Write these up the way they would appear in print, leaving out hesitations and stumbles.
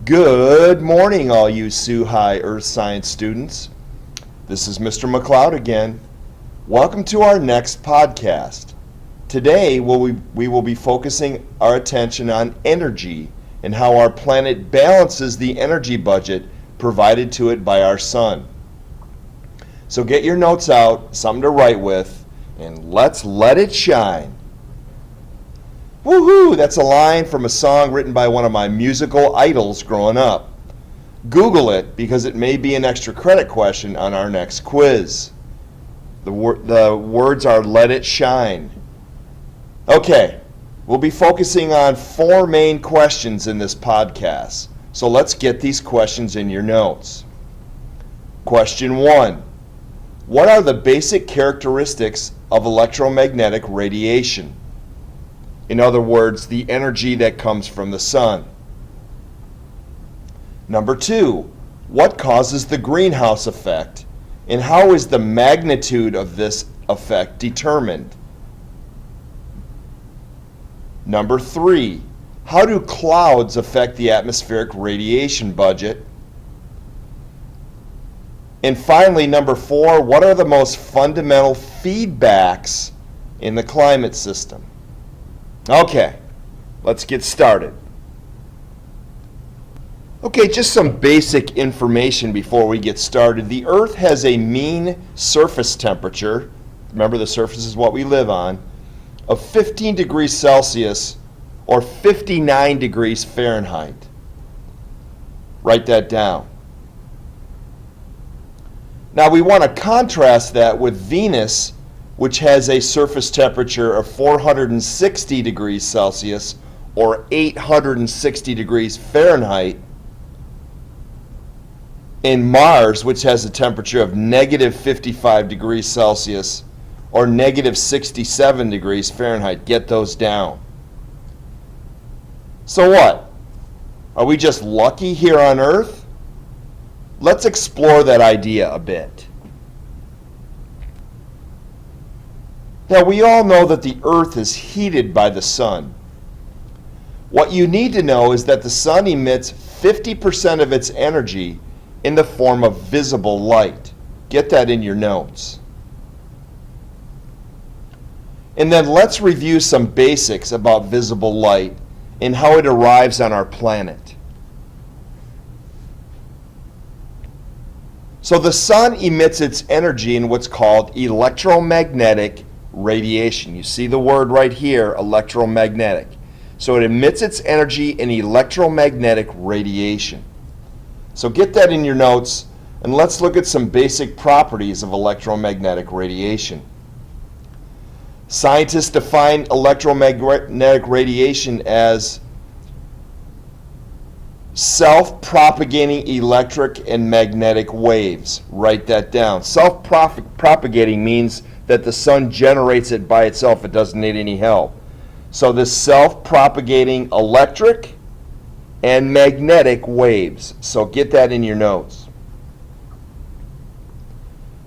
Good morning, all you Sioux High Earth Science students. This is Mr. McLeod again. Welcome to our next podcast. Today, we will be focusing our attention on energy and how our planet balances the energy budget provided to it by our sun. So get your notes out, something to write with, and let's let it shine. Woohoo! That's a line from a song written by one of my musical idols growing up. Google it because it may be an extra credit question on our next quiz. The words are "Let It Shine." Okay, we'll be focusing on 4 main questions in this podcast. So let's get these questions in your notes. Question 1. What are the basic characteristics of electromagnetic radiation? In other words, the energy that comes from the sun. Number 2, what causes the greenhouse effect, and how is the magnitude of this effect determined? Number 3, how do clouds affect the atmospheric radiation budget? And finally, number 4, what are the most fundamental feedbacks in the climate system? Okay, let's get started. Okay, just some basic information before we get started. The Earth has a mean surface temperature, remember the surface is what we live on, of 15 degrees Celsius or 59 degrees Fahrenheit. Write that down. Now we want to contrast that with Venus, which has a surface temperature of 460 degrees Celsius or 860 degrees Fahrenheit, and Mars, which has a temperature of negative 55 degrees Celsius or negative 67 degrees Fahrenheit. Get those down. So what? Are we just lucky here on Earth? Let's explore that idea a bit. Now, we all know that the Earth is heated by the sun. What you need to know is that the sun emits 50% of its energy in the form of visible light. Get that in your notes. And then let's review some basics about visible light and how it arrives on our planet. So the sun emits its energy in what's called electromagnetic radiation. You see the word right here, electromagnetic. So it emits its energy in electromagnetic radiation. So get that in your notes, and let's look at some basic properties of electromagnetic radiation. Scientists define electromagnetic radiation as self-propagating electric and magnetic waves. Write that down. Self-propagating means that the sun generates it by itself. It doesn't need any help. So this self-propagating electric and magnetic waves. So get that in your notes.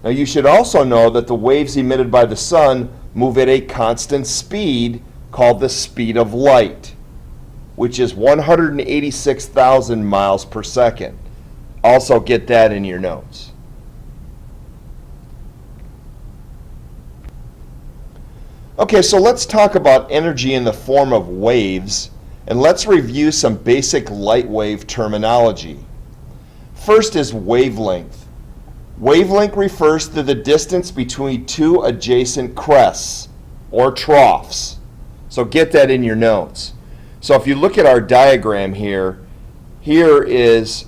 Now you should also know that the waves emitted by the sun move at a constant speed called the speed of light, which is 186,000 miles per second. Also get that in your notes. Okay, so let's talk about energy in the form of waves, and let's review some basic Lightwave terminology. First is wavelength. Wavelength refers to the distance between 2 adjacent crests or troughs. So get that in your notes. So if you look at our diagram here, here is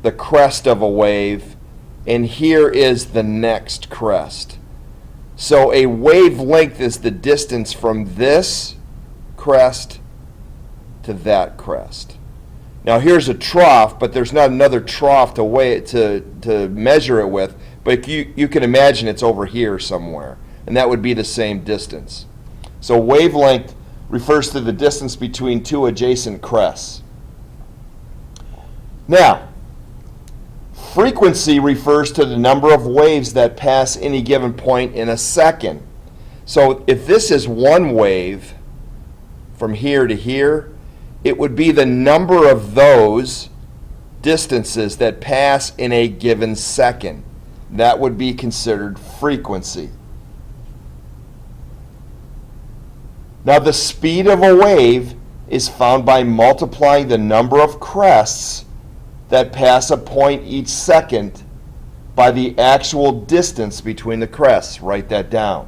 the crest of a wave, and here is the next crest. So a wavelength is the distance from this crest to that crest. Now here's a trough, but there's not another trough to measure it with, but you can imagine it's over here somewhere, and that would be the same distance. So wavelength refers to the distance between 2 adjacent crests. Now, frequency refers to the number of waves that pass any given point in a second. So if this is one wave from here to here, it would be the number of those distances that pass in a given second. That would be considered frequency. Now, the speed of a wave is found by multiplying the number of crests that pass a point each second by the actual distance between the crests. Write that down.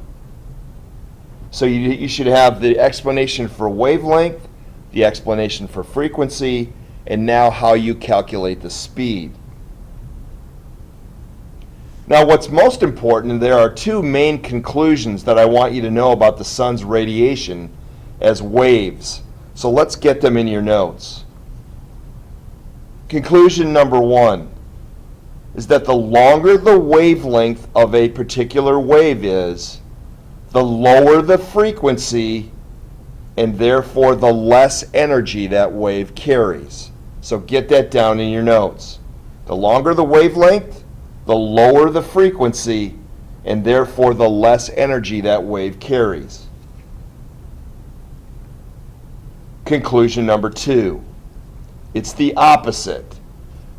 So you should have the explanation for wavelength, the explanation for frequency, and now how you calculate the speed. Now, what's most important, there are two main conclusions that I want you to know about the sun's radiation as waves. So let's get them in your notes. Conclusion number one is that the longer the wavelength of a particular wave is, the lower the frequency, and therefore the less energy that wave carries. So get that down in your notes. The longer the wavelength, the lower the frequency, and therefore the less energy that wave carries. Conclusion number two, it's the opposite.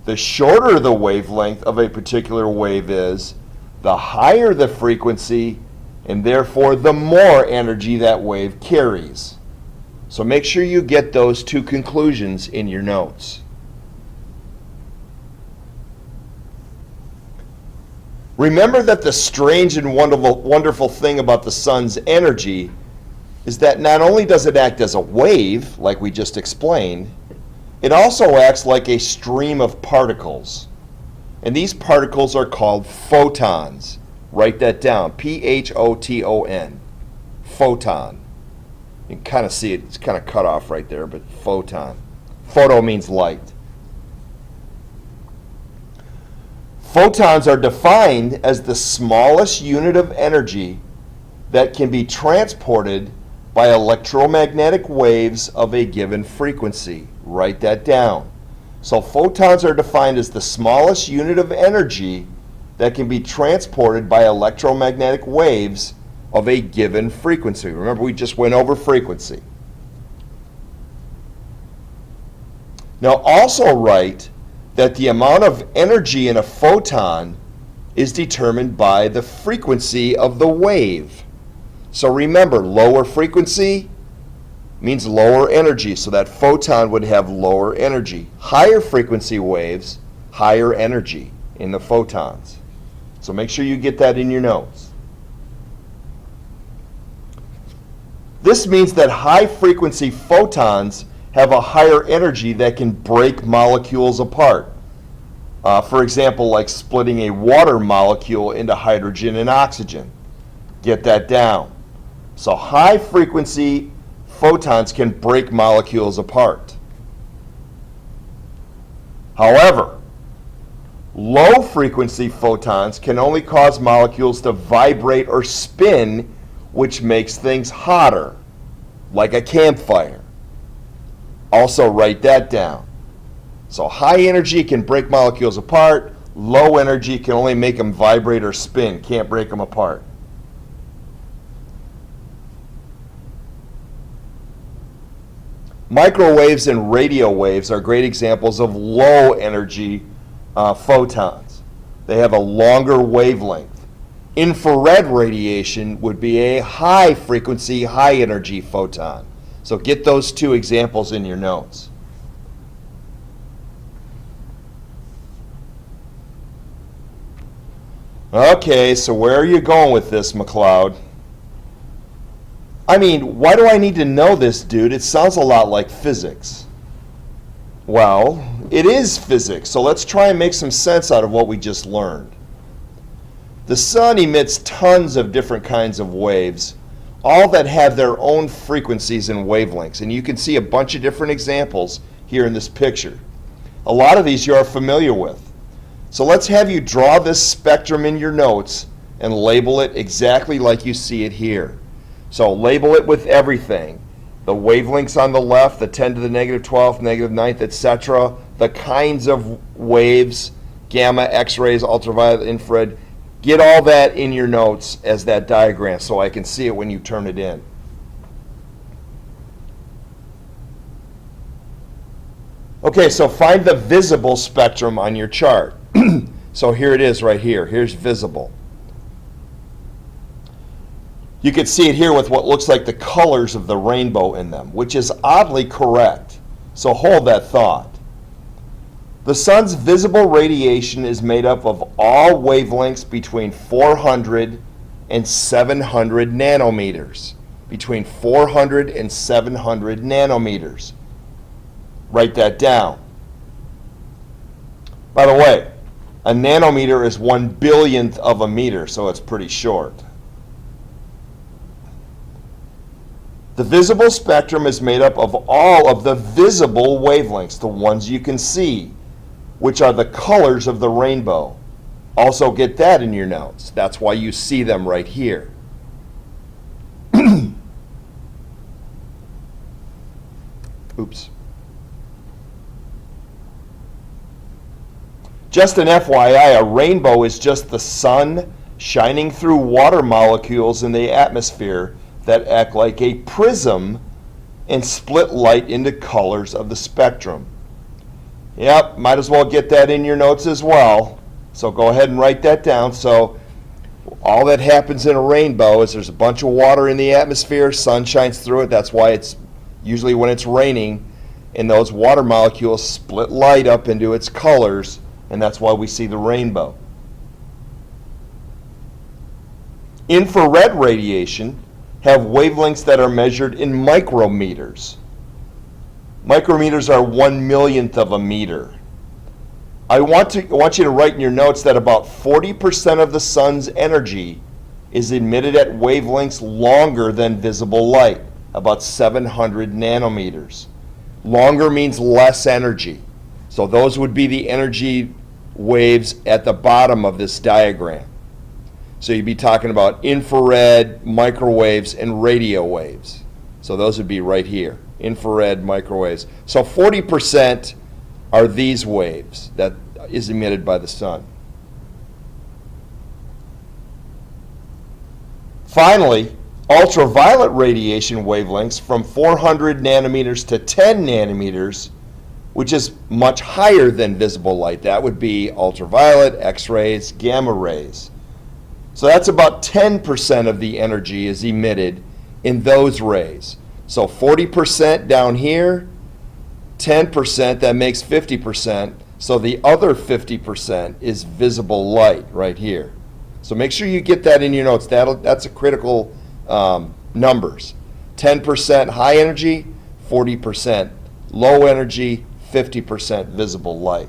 The shorter the wavelength of a particular wave is, the higher the frequency, and therefore the more energy that wave carries. So make sure you get those two conclusions in your notes. Remember that the strange and wonderful thing about the sun's energy is that not only does it act as a wave, like we just explained, it also acts like a stream of particles. And these particles are called photons. Write that down, P-H-O-T-O-N, photon. You can kind of see it, it's kind of cut off right there, but photon. Photo means light. Photons are defined as the smallest unit of energy that can be transported by electromagnetic waves of a given frequency. Write that down. So photons are defined as the smallest unit of energy that can be transported by electromagnetic waves of a given frequency. Remember, we just went over frequency. Now also write that the amount of energy in a photon is determined by the frequency of the wave. So remember, lower frequency means lower energy, so that photon would have lower energy. Higher frequency waves, higher energy in the photons. So make sure you get that in your notes. This means that high frequency photons have a higher energy that can break molecules apart. For example, like splitting a water molecule into hydrogen and oxygen. Get that down. So high frequency photons can break molecules apart. However, low frequency photons can only cause molecules to vibrate or spin, which makes things hotter, like a campfire. Also write that down. So high energy can break molecules apart, low energy can only make them vibrate or spin, can't break them apart. Microwaves and radio waves are great examples of low energy photons. They have a longer wavelength. Infrared radiation would be a high frequency, high energy photon. So get those two examples in your notes. Okay, so where are you going with this, McLeod? I mean, why do I need to know this, dude? It sounds a lot like physics. Well, it is physics, so let's try and make some sense out of what we just learned. The sun emits tons of different kinds of waves, all that have their own frequencies and wavelengths, and you can see a bunch of different examples here in this picture. A lot of these you are familiar with. So let's have you draw this spectrum in your notes and label it exactly like you see it here. So label it with everything. The wavelengths on the left, the 10 to the negative 12th, negative 9th, etc. The kinds of waves, gamma, X-rays, ultraviolet, infrared. Get all that in your notes as that diagram so I can see it when you turn it in. Okay, so find the visible spectrum on your chart. So here it is right here. Here's visible. You can see it here with what looks like the colors of the rainbow in them, which is oddly correct. So hold that thought. The sun's visible radiation is made up of all wavelengths between 400 and 700 nanometers. Between 400 and 700 nanometers. Write that down. By the way, a nanometer is 1/1000th of a meter, so it's pretty short. The visible spectrum is made up of all of the visible wavelengths, the ones you can see, which are the colors of the rainbow. Also get that in your notes. That's why you see them right here. Oops. Just an FYI, a rainbow is just the sun shining through water molecules in the atmosphere that act like a prism and split light into colors of the spectrum. Yep, might as well get that in your notes as well. So go ahead and write that down. So all that happens in a rainbow is there's a bunch of water in the atmosphere, sun shines through it. That's why it's usually when it's raining, and those water molecules split light up into its colors, and that's why we see the rainbow. Infrared radiation have wavelengths that are measured in micrometers. Micrometers are 1/1000th of a meter. I want you to write in your notes that about 40% of the sun's energy is emitted at wavelengths longer than visible light, about 700 nanometers. Longer means less energy. So those would be the energy waves at the bottom of this diagram. So you'd be talking about infrared, microwaves, and radio waves. So those would be right here, infrared, microwaves. So 40% are these waves that is emitted by the sun. Finally, ultraviolet radiation wavelengths from 400 nanometers to 10 nanometers, which is much higher than visible light. That would be ultraviolet, X-rays, gamma rays. So that's about 10% of the energy is emitted in those rays. So 40% down here, 10%, that makes 50%. So the other 50% is visible light right here. So make sure you get that in your notes. That's a critical numbers. 10% high energy, 40% low energy, 50% visible light.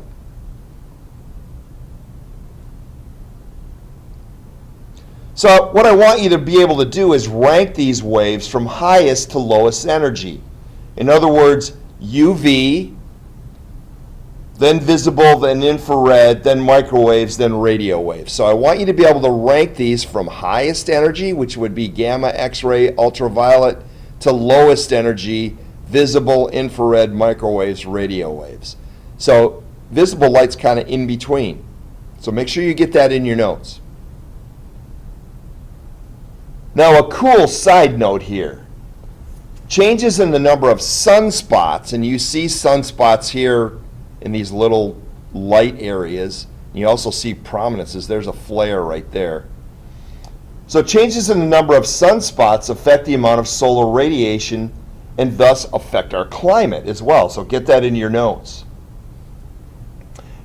So what I want you to be able to do is rank these waves from highest to lowest energy. In other words, UV, then visible, then infrared, then microwaves, then radio waves. So I want you to be able to rank these from highest energy, which would be gamma, X-ray, ultraviolet, to lowest energy, visible, infrared, microwaves, radio waves. So visible light's kind of in between. So make sure you get that in your notes. Now a cool side note here. Changes in the number of sunspots, and you see sunspots here in these little light areas. You also see prominences. There's a flare right there. So changes in the number of sunspots affect the amount of solar radiation and thus affect our climate as well. So get that in your notes.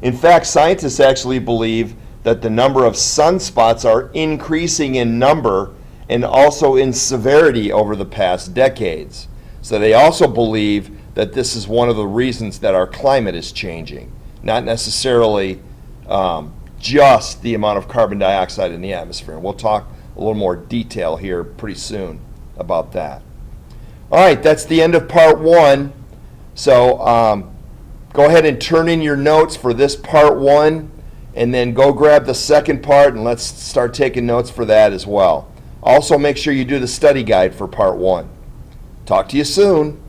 In fact, scientists actually believe that the number of sunspots are increasing in number and also in severity over the past decades. So they also believe that this is one of the reasons that our climate is changing, not necessarily just the amount of carbon dioxide in the atmosphere. And we'll talk a little more detail here pretty soon about that. All right, that's the end of part one. So go ahead and turn in your notes for this part one, and then go grab the second part, and let's start taking notes for that as well. Also, make sure you do the study guide for part one. Talk to you soon.